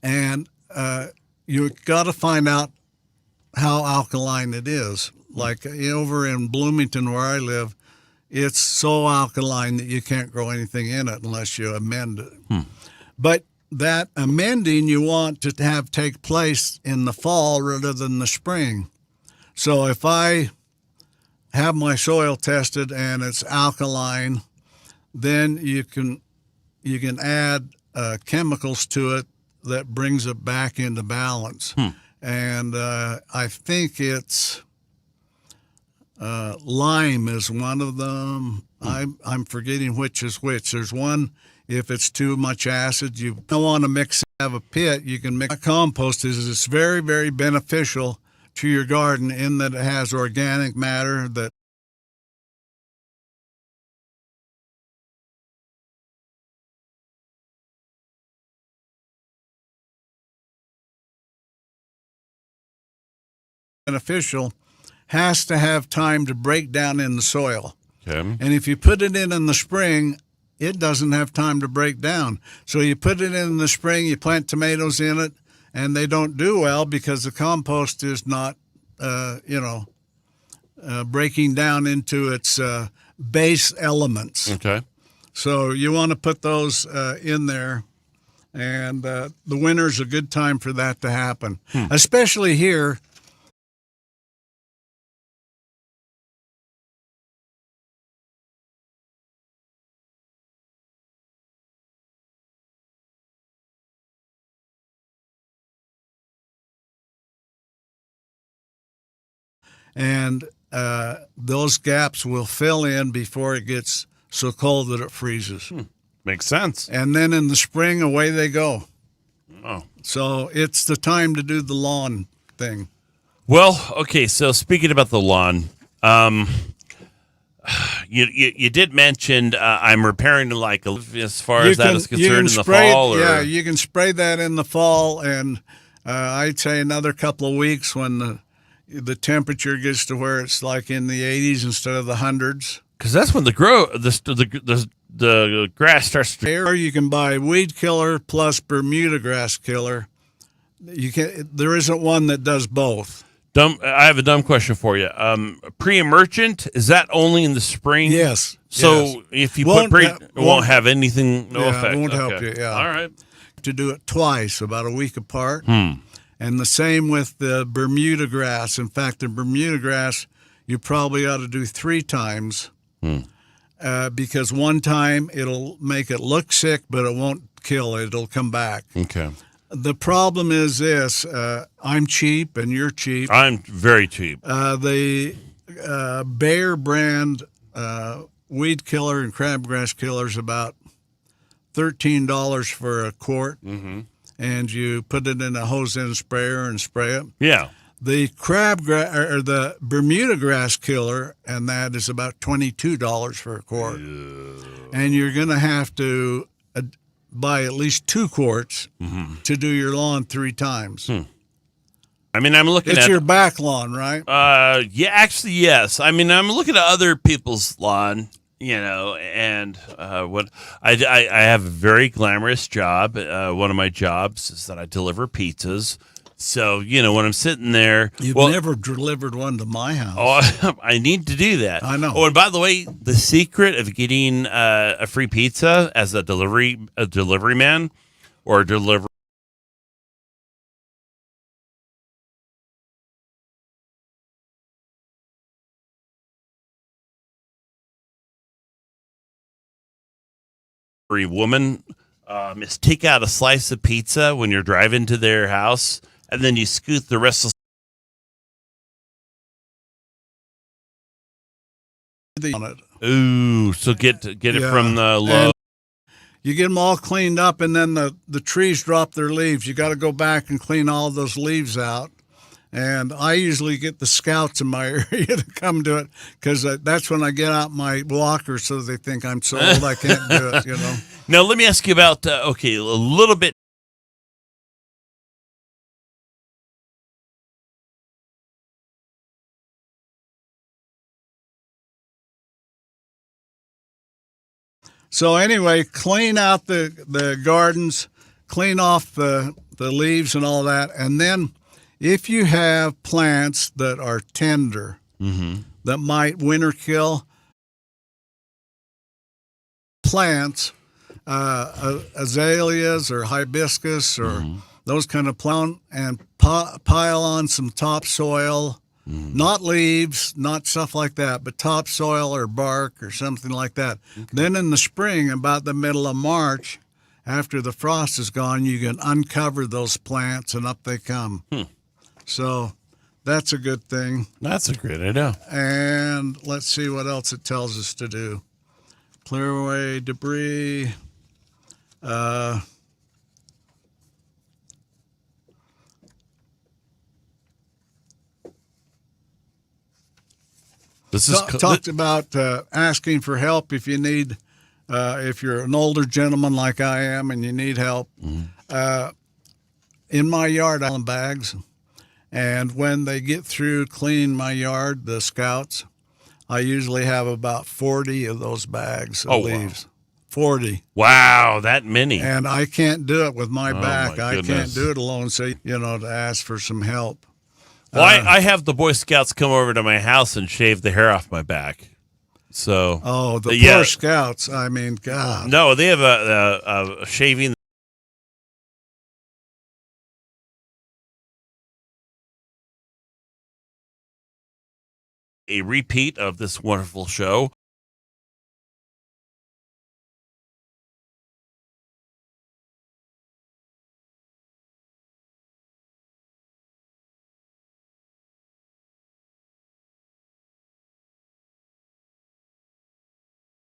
and you got to find out how alkaline it is. Like over in Bloomington where I live, it's so alkaline that you can't grow anything in it unless you amend it. But that amending you want to have take place in the fall rather than the spring. So if I have my soil tested and it's alkaline, then you can add chemicals to it that brings it back into balance. And I think it's lime is one of them. I'm forgetting which is which. There's one, if it's too much acid, you don't want to mix it. Have a pit, you can mix. Compost it's very, very beneficial to your garden in that it has organic matter that beneficial has to have time to break down in the soil. Okay. And if you put it in the spring, it doesn't have time to break down. So you put it in the spring, you plant tomatoes in it, and they don't do well because the compost is not, breaking down into its base elements. Okay. So you want to put those in there, and the winter's a good time for that to happen, especially here. And those gaps will fill in before it gets so cold that it freezes. Makes sense. And then in the spring, away they go. Oh. So it's the time to do the lawn thing. Well, okay, so speaking about the lawn, you did mention I'm repairing like as far as that is concerned in the fall? Or? Yeah, you can spray that in the fall, and I'd say another couple of weeks when the temperature gets to where it's like in the 80s instead of the hundreds. Because that's when the grass starts to... Or you can buy weed killer plus Bermuda grass killer. There isn't one that does both. I have a dumb question for you. Pre-emergent, is that only in the spring? Yes. So yes. If you put it won't have anything, no effect. It won't help you, yeah. All right. To do it twice, about a week apart. And the same with the Bermuda grass. In fact, the Bermuda grass, you probably ought to do 3 times because one time it'll make it look sick, but it won't kill it. It'll come back. Okay. The problem is this. I'm cheap and you're cheap. I'm very cheap. The Bayer brand weed killer and crabgrass killer is about $13 for a quart. Mm-hmm. And you put it in a hose-end sprayer and spray it. Yeah. The crabgrass or the Bermuda grass killer, and that is about $22 for a quart. And you're going to have to buy at least 2 quarts to do your lawn 3 times. I mean, I'm looking at... It's your back lawn, right? Yeah, actually, yes. I mean, I'm looking at other people's lawn, and what I have a very glamorous job. One of my jobs is that I deliver pizzas. So, when I'm sitting there... You've never delivered one to my house. Oh, I need to do that. I know. Oh, and by the way, the secret of getting a free pizza as a delivery man or a delivery... woman is take out a slice of pizza when you're driving to their house, and then you scoot the rest of on it. Ooh, so get it from the low. And you get them all cleaned up, and then the trees drop their leaves. You got to go back and clean all those leaves out. And I usually get the scouts in my area to come do it because that's when I get out my walker so they think I'm so old I can't do it, Now, let me ask you about, a little bit. So anyway, clean out the gardens, clean off the the leaves and all that. And then if you have plants that are tender, that might winter kill plants, azaleas or hibiscus or those kind of plant, and pile on some topsoil, not leaves, not stuff like that, but topsoil or bark or something like that. Then in the spring, about the middle of March, after the frost is gone, you can uncover those plants and up they come. So that's a good thing. That's a great idea. And let's see what else it tells us to do. Clear away debris. This is Talked about asking for help if you need, if you're an older gentleman like I am and you need help. In my yard, I have bags, and when they get through cleaning my yard, the scouts, I usually have about 40 of those bags of leaves. Wow. 40. Wow, that many. And I can't do it with my back. My I goodness. can't do it alone. So, to ask for some help. Well, I have the Boy Scouts come over to my house and shave the hair off my back. So. Oh, the poor Scouts. I mean, God. No, they have a shaving. A repeat of this wonderful show